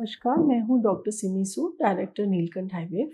नमस्कार, मैं हूँ डॉक्टर सिमी सूद, डायरेक्टर नीलकंठ आईवीएफ।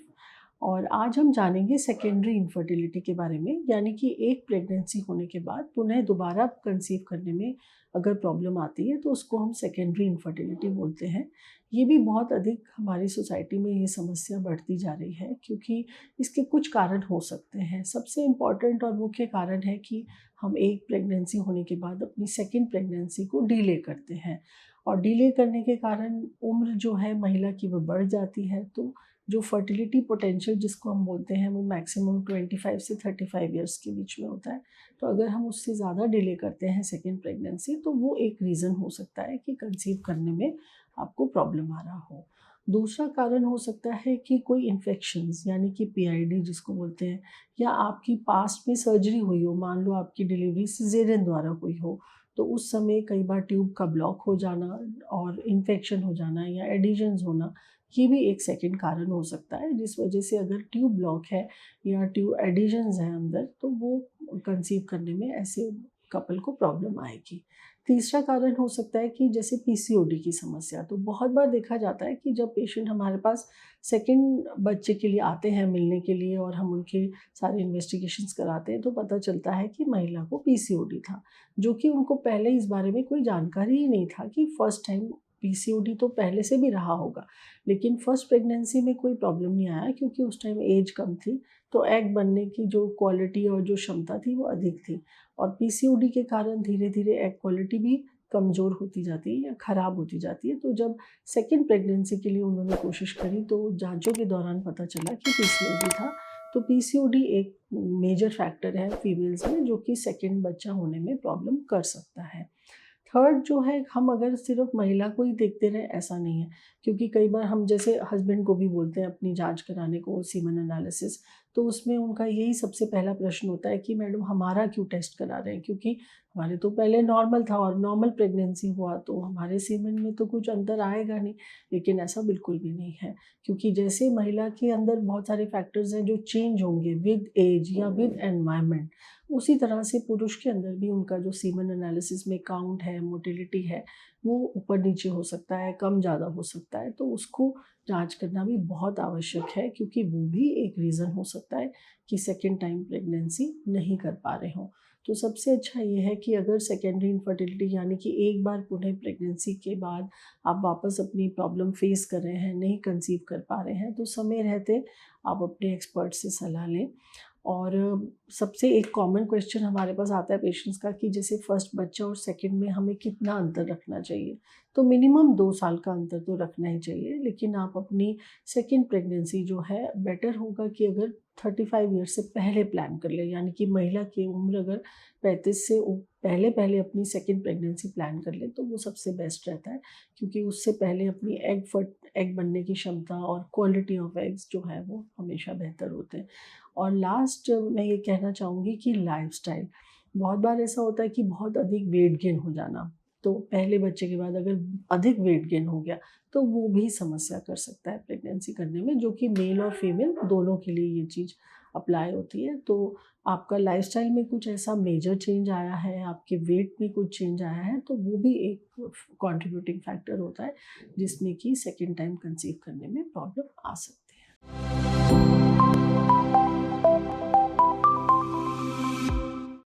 और आज हम जानेंगे सेकेंडरी इनफर्टिलिटी के बारे में, यानी कि एक प्रेगनेंसी होने के बाद पुनः दोबारा कंसीव करने में अगर प्रॉब्लम आती है तो उसको हम सेकेंडरी इनफर्टिलिटी बोलते हैं। ये भी बहुत अधिक हमारी सोसाइटी में ये समस्या बढ़ती जा रही है क्योंकि इसके कुछ कारण हो सकते हैं। सबसे इम्पॉर्टेंट और मुख्य कारण है कि हम एक प्रेगनेंसी होने के बाद अपनी सेकेंड प्रेगनेंसी को डिले करते हैं, और डिले करने के कारण उम्र जो है महिला की वो बढ़ जाती है। तो जो फर्टिलिटी पोटेंशियल जिसको हम बोलते हैं वो मैक्सिमम 25 से 35 इयर्स के बीच में होता है। तो अगर हम उससे ज़्यादा डिले करते हैं सेकेंड प्रेगनेंसी तो वो एक रीज़न हो सकता है कि कंसीव करने में आपको प्रॉब्लम आ रहा हो। दूसरा कारण हो सकता है कि कोई इन्फेक्शंस यानी कि पीआईडी जिसको बोलते हैं, या आपकी पास्ट में सर्जरी हुई हो, मान लो आपकी डिलीवरी सिजेरियन द्वारा हुई हो, तो उस समय कई बार ट्यूब का ब्लॉक हो जाना और इन्फेक्शन हो जाना या एडिशंस होना, ये भी एक सेकंड कारण हो सकता है, जिस वजह से अगर ट्यूब ब्लॉक है या ट्यूब एडिशंस हैं अंदर तो वो कंसीव करने में ऐसे कपल को प्रॉब्लम आएगी। तीसरा कारण हो सकता है कि जैसे पीसीओडी की समस्या, तो बहुत बार देखा जाता है कि जब पेशेंट हमारे पास सेकंड बच्चे के लिए आते हैं मिलने के लिए और हम उनके सारे इन्वेस्टिगेशंस कराते हैं तो पता चलता है कि महिला को पीसीओडी था, जो कि उनको पहले इस बारे में कोई जानकारी ही नहीं था कि फर्स्ट टाइम पीसीओडी तो पहले से भी रहा होगा, लेकिन फर्स्ट प्रेगनेंसी में कोई प्रॉब्लम नहीं आया क्योंकि उस टाइम एज कम थी, तो एग बनने की जो क्वालिटी और जो क्षमता थी वो अधिक थी। और पीसीओडी के कारण धीरे धीरे एग क्वालिटी भी कमज़ोर होती जाती है या ख़राब होती जाती है। तो जब सेकेंड प्रेगनेंसी के लिए उन्होंने कोशिश करी तो जांचों के दौरान पता चला कि पीसीओडी था। तो पीसीओडी एक मेजर फैक्टर है फीमेल्स में जो कि सेकेंड बच्चा होने में प्रॉब्लम कर सकता है। थर्ड जो है, हम अगर सिर्फ महिला को ही देखते रहें ऐसा नहीं है, क्योंकि कई बार हम जैसे हस्बैंड को भी बोलते हैं अपनी जांच कराने को, सीमन एनालिसिस, तो उसमें उनका यही सबसे पहला प्रश्न होता है कि मैडम हमारा क्यों टेस्ट करा रहे हैं, क्योंकि हमारे तो पहले नॉर्मल था और नॉर्मल प्रेगनेंसी हुआ तो हमारे सीमन में तो कुछ अंतर आएगा नहीं। लेकिन ऐसा बिल्कुल भी नहीं है, क्योंकि जैसे महिला के अंदर बहुत सारे फैक्टर्स हैं जो चेंज होंगे विद एज या विद एनवायरनमेंट, उसी तरह से पुरुष के अंदर भी उनका जो सीमन एनालिसिस में काउंट है, मोटिलिटी है, वो ऊपर नीचे हो सकता है, कम ज़्यादा हो सकता है। तो उसको जांच करना भी बहुत आवश्यक है, क्योंकि वो भी एक रीज़न हो सकता है कि सेकेंड टाइम प्रेगनेंसी नहीं कर पा रहे हों। तो सबसे अच्छा ये है कि अगर सेकेंडरी इनफर्टिलिटी यानी कि एक बार पुनः प्रेगनेंसी के बाद आप वापस अपनी प्रॉब्लम फेस कर रहे हैं, नहीं कंसीव कर पा रहे हैं, तो समय रहते आप अपने एक्सपर्ट से सलाह लें। और सबसे एक कॉमन क्वेश्चन हमारे पास आता है पेशेंट्स का कि जैसे फर्स्ट बच्चा और सेकंड में हमें कितना अंतर रखना चाहिए। तो मिनिमम 2 साल का अंतर तो रखना ही चाहिए, लेकिन आप अपनी सेकंड प्रेगनेंसी जो है बेटर होगा कि अगर 35 ईयर्स से पहले प्लान कर ले, यानी कि महिला की उम्र अगर 35 से पहले पहले अपनी सेकंड प्रेगनेंसी प्लान कर ले तो वो सबसे बेस्ट रहता है, क्योंकि उससे पहले अपनी एग बनने की क्षमता और क्वालिटी ऑफ एग्स जो है वो हमेशा बेहतर होते हैं। और लास्ट मैं ये कहना चाहूँगी कि लाइफ़स्टाइल, बहुत बार ऐसा होता है कि बहुत अधिक वेट गेन हो जाना, तो पहले बच्चे के बाद अगर अधिक वेट गेन हो गया तो वो भी समस्या कर सकता है प्रेगनेंसी करने में, जो कि मेल और फीमेल दोनों के लिए ये चीज़ अप्लाई होती है। तो आपका लाइफ़स्टाइल में कुछ ऐसा मेजर चेंज आया है, आपके वेट में कुछ चेंज आया है, तो वो भी एक कंट्रीब्यूटिंग फैक्टर होता है जिसमें कि सेकेंड टाइम कंसीव करने में प्रॉब्लम आ सकती है।